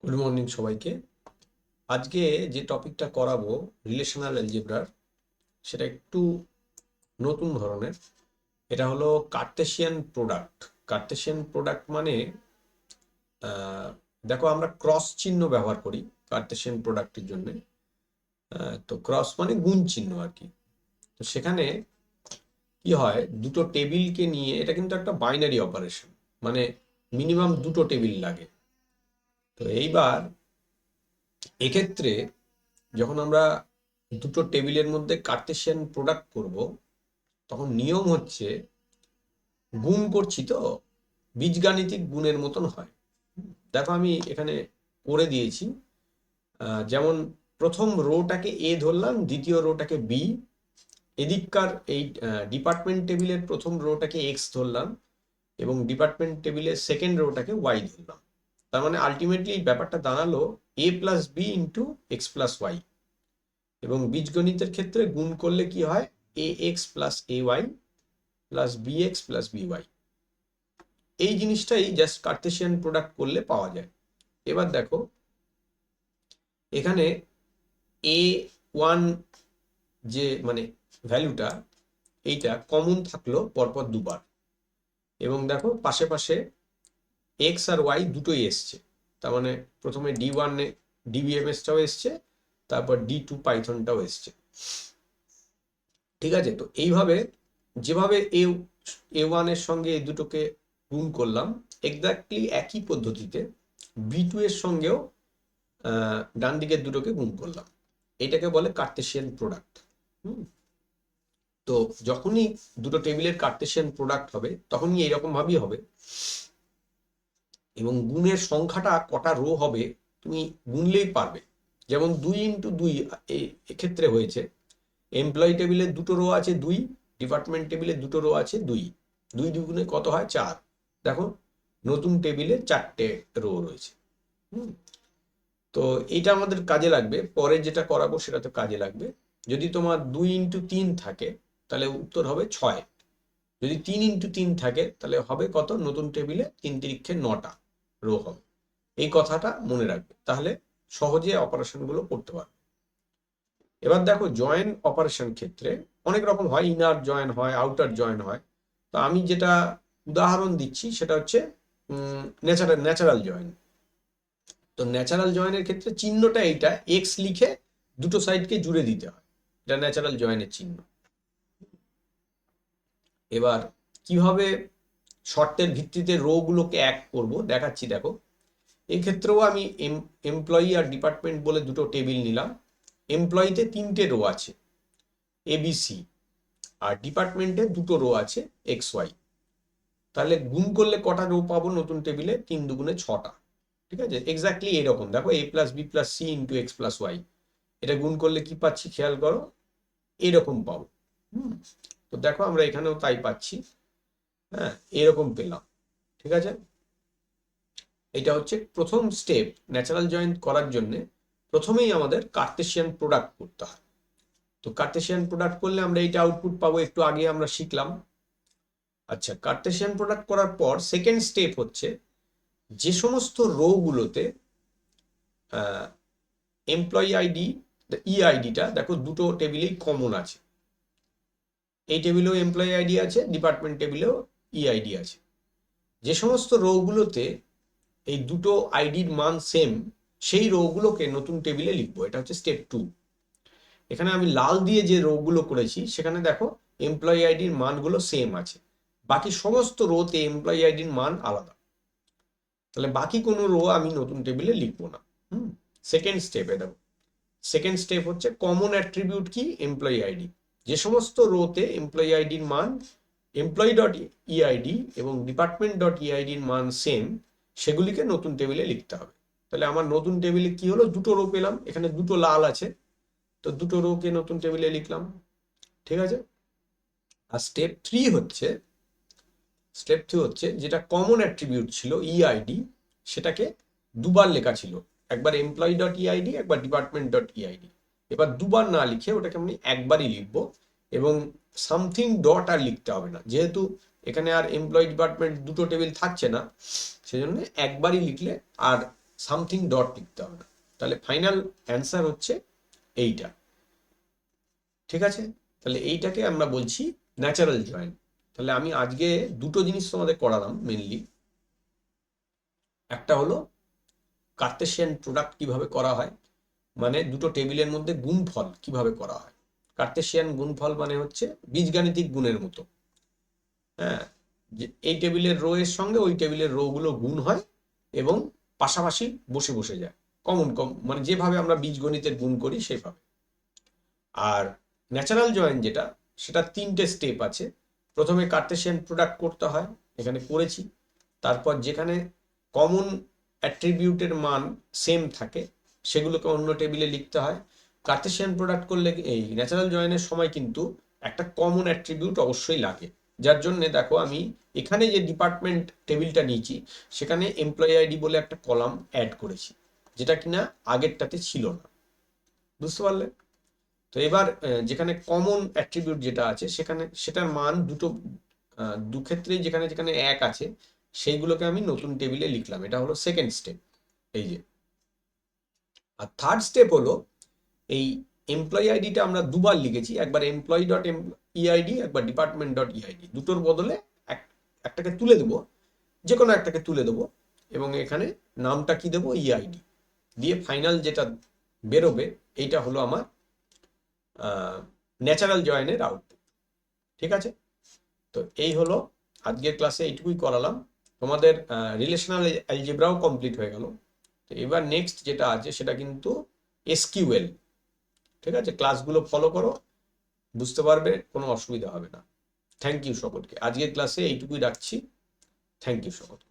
Good morning সবাইকে। আজকে যে টপিকটা করাবো রিলেশনাল অ্যালজেব্রার, সেটা একটু নতুন ধরনের। এটা হলো কার্টেসিয়ান প্রোডাক্ট। কার্টেসিয়ান প্রোডাক্ট মানে আহ, দেখো, আমরা ক্রস চিহ্ন ব্যবহার করি কার্টেসিয়ান প্রোডাক্টের জন্য। তো ক্রস মানে গুণ চিহ্ন আর কি। তো সেখানে কি হয়, দুটো টেবিলকে নিয়ে, এটা কিন্তু একটা বাইনারি অপারেশন, মানে মিনিমাম দুটো টেবিল লাগে। তো এইবার এক্ষেত্রে যখন আমরা দুটো টেবিলের মধ্যে কার্টেসিয়ান প্রোডাক্ট করব, তখন নিয়ম হচ্ছে, গুণ করছি তো, বীজগাণিতিক গুণের মতন হয়। দেখো আমি এখানে করে দিয়েছি। যেমন প্রথম রোটাকে এ ধরলাম, দ্বিতীয় রোটাকে বি, এদিককার এই ডিপার্টমেন্ট টেবিলের প্রথম রোটাকে এক্স ধরলাম এবং ডিপার্টমেন্ট টেবিলের সেকেন্ড রোটাকে ওয়াই ধরলাম। তার মানে আলটিমেটলি এই ব্যাপারটা দাঁড়ালো A plus B into X plus Y. এবং বীজগণিতের ক্ষেত্রে গুণ করলে কি হয়, A X plus A Y plus B X plus B Y. এই জিনিসটাই জাস্ট কার্টেসিয়ান প্রোডাক্ট করলে পাওয়া যায়। এবার দেখো এখানে এ ওয়ান যে মানে ভ্যালুটা, এইটা কমন থাকলো পরপর দুবার। এবং দেখো পাশে পাশে এক্স আর ওয়াই দুটোই এসছে। তার মানে প্রথমে ডি ওয়ানে ডিবিএমএসটাও এসছে, তারপর ডি টু পাইথনটাও এসছে। ঠিক আছে, তো এইভাবে যেভাবে এ ওয়ানের সঙ্গে এই দুটোকে গুণ করলাম, এক্স্যাক্টলি একই পদ্ধতিতে বি টু এর সঙ্গেও ডান দিকের দুটোকে গুণ করলাম। এটাকে বলে কার্টেসিয়ান প্রোডাক্ট। তো যখনই দুটো টেবিলের কার্টেসিয়ান প্রোডাক্ট হবে, তখনই এইরকম ভাবেই হবে। এবং গুণের সংখ্যাটা কটা রো হবে তুমি গুনলেই পারবে। যেমন 2 × 2 এক্ষেত্রে হয়েছে। এমপ্লয়ি টেবিলে দুটো রো আছে 2, ডিপার্টমেন্ট টেবিলে দুটো রো আছে 2, 2 2 কত হয় 4। দেখো নতুন টেবিলে 4টে রো রয়েছে। তো এটা আমাদের কাজে লাগবে, পরে যেটা করাবো সেটা তো কাজে লাগবে। যদি তোমার 2 × 3 থাকে তাহলে উত্তর হবে 6। যদি 3 × 3 থাকে তাহলে হবে কত, নতুন টেবিলে 3 × 3 = 9টা রো হবে। এই কথাটা মনে রাখবে, তাহলে সহজে অপারেশনগুলো করতে পারবে। এবার দেখো জয়েন অপারেশন ক্ষেত্রে অনেক রকম হয়, ইনার জয়েন হয়, আউটার জয়েন হয়। তো আমি যেটা উদাহরণ দিচ্ছি সেটা হচ্ছে ন্যাচারাল জয়েন। তো ন্যাচারাল জয়েনের ক্ষেত্রে চিহ্নটা এইটা, এক্স লিখে দুটো সাইডকে জুড়ে দিতে হয়। এটা ন্যাচারাল জয়েনের চিহ্ন। এবার কিভাবে শর্তের ভিত্তিতে রো গুলোকে এক করব দেখাচ্ছি। দেখো এই ক্ষেত্রেও আমি এমপ্লয়ি আর ডিপার্টমেন্ট বলে দুটো টেবিল নিলাম। এমপ্লয়িতে 3টে রো আছে এবিসি, আর ডিপার্টমেন্টে দুটো রো আছে এক্স ওয়াই। তাহলে গুণ করলে কটা রো পাবো নতুন টেবিলে, 3 × 2 = 6টা। ঠিক আছে, এক্স্যাক্টলি এরকম। দেখো A plus B plus C into X plus Y, এটা গুণ করলে কি পাচ্ছি খেয়াল করো, এরকম পাবো। তো দেখো আমরা এখানেও তাই পাচ্ছি। হ্যাঁ, এরকম পেলাম। ঠিক আছে, এটা হচ্ছে প্রথম স্টেপ। ন্যাচারাল জয়েন করার জন্য প্রথমেই আমাদের কার্টেসিয়ান প্রোডাক্ট করতে হয়। তো কার্টেসিয়ান প্রোডাক্ট করলে আমরা এইটা আউটপুট পাবো, একটু আগে আমরা শিখলাম। আচ্ছা, কার্টেসিয়ান প্রোডাক্ট করার পর সেকেন্ড স্টেপ হচ্ছে, যে সমস্ত রো গুলোতে এমপ্লয়ি আইডি ই আইডিটা দেখো দুটো টেবিলেই কমন আছে, এই টেবিলেও এমপ্লয়ি আইডি আছে, ডিপার্টমেন্ট টেবিলেও ই আইডি আছে। যে সমস্ত রো গুলোতে এই দুটো আইডির মান সেম, সেই রো গুলোকে নতুন টেবিলে লিখবো। এটা হচ্ছে স্টেপ 2। এখানে আমি লাল দিয়ে যে রো গুলো করেছি সেখানে দেখো এমপ্লয়ি আইডির মানগুলো সেম আছে, বাকি সমস্ত রোতে এমপ্লয়ি আইডির মান আলাদা। তাহলে বাকি কোনো রো আমি নতুন টেবিলে লিখবো না। সেকেন্ড স্টেপে দেখো, সেকেন্ড স্টেপ হচ্ছে কমন অ্যাট্রিবিউট কি, এমপ্লয়ি আইডি। যে সমস্ত রোতে এমপ্লয়ি আইডির মান এমপ্লয়ি ডট ইআইডি এবং ডিপার্টমেন্ট ডট ইআইডির মান সেম, সেগুলিকে নতুন টেবিলে লিখতে হবে। তাহলে আমার নতুন টেবিলে কি হলো, দুটো রো পেলাম, এখানে দুটো লাল আছে, তো দুটো রোকে নতুন টেবিলে লিখলাম। ঠিক আছে। আর স্টেপ 3 হচ্ছে যেটা কমন অ্যাট্রিবিউট ছিল ইআইডি, সেটাকে দুবার লেখা ছিল, একবার এমপ্লয়ি ডট ইআইডি, একবার ডিপার্টমেন্ট ডট ইআইডি। এবার দুবার না লিখে ওটাকে আমি একবারই লিখবো, এবং সামথিং ডট আর লিখতে হবে না, যেহেতু এখানে আর এমপ্লয়ি ডিপার্টমেন্ট দুটো টেবিল থাকছে না, সেজন্য একবারই লিখলে আর সামথিং ডট লিখতে হবে না। তাহলে ফাইনাল অ্যান্সার হচ্ছে এইটা। ঠিক আছে, তাহলে এইটাকে আমরা বলছি ন্যাচারাল জয়েন। তাহলে আমি আজকে দুটো জিনিস তোমাদের করালাম মেনলি। একটা হলো কার্তেশিয়ান প্রোডাক্ট কিভাবে করা হয়, মানে দুটো টেবিলের মধ্যে গুণফল কিভাবে করা হয়। কার্তেশিয়ান গুণফল মানে হচ্ছে বীজগাণিতিক গুণের মতো। হ্যাঁ, যে এই টেবিলের রো এর সঙ্গে ওই টেবিলের রো গুলো গুণ হয় এবং পাশাপাশি বসে বসে যায়, কমন মানে যেভাবে আমরা বীজগণিতের গুণ করি সেভাবে। আর ন্যাচারাল জয়েন যেটা, সেটা তিনটে স্টেপ আছে। প্রথমে কার্তেশিয়ান প্রোডাক্ট করতে হয়, এখানে করেছি। তারপর যেখানে কমন অ্যাট্রিবিউটের মান সেম থাকে সেগুলোকে অন্য টেবিলে লিখতে হয়। কার্তেশিয়ান প্রোডাক্ট করলে এই ন্যাচারাল জয়েনের সময় কিন্তু একটা কমন অ্যাট্রিবিউট অবশ্যই লাগে, যার জন্য দেখো আমি এখানে যে ডিপার্টমেন্ট টেবিলটা নিয়েছি সেখানে এমপ্লয়ি আইডি বলে একটা কলাম অ্যাড করেছি, যেটা কিনা আগেরটাতে ছিল না। বুঝতে পারলে? তো এবার যেখানে কমন অ্যাট্রিবিউট যেটা আছে সেখানে সেটার মান দু ক্ষেত্রেই যেখানে যেখানে এক আছে সেইগুলোকে আমি নতুন টেবিলে লিখলাম। এটা হলো সেকেন্ড স্টেপ। এই যে, আর থার্ড স্টেপ হলো এই এমপ্লয়ি আইডিটা আমরা দুবার লিখেছি, একবার এমপ্লয়ি ডট ইআইডি, একবার ডিপার্টমেন্ট ডট ইআইডি। দুটোর বদলে একটাকে তুলে দেবো, যে কোনো একটাকে তুলে দেবো এবং এখানে নামটা কি দেবো, ইআইডি দিয়ে ফাইনাল যেটা বেরোবে এইটা হলো আমার ন্যাচারাল জয়েনের আউটপুট। ঠিক আছে, তো এই হলো আজকের ক্লাসে এইটুকুই করালাম। তোমাদের রিলেশনাল অ্যালজেব্রাও কমপ্লিট হয়ে গেল। তো এবার নেক্সট যেটা আছে সেটা কিন্তু এসকিউএল। ঠিক আছে, ক্লাসগুলো ফলো করো, বুঝতে পারবে, কোনো অসুবিধা হবে না। থ্যাংক ইউ সকলকে, আজকের ক্লাসে এইটুকুই রাখছি। থ্যাংক ইউ সকলকে।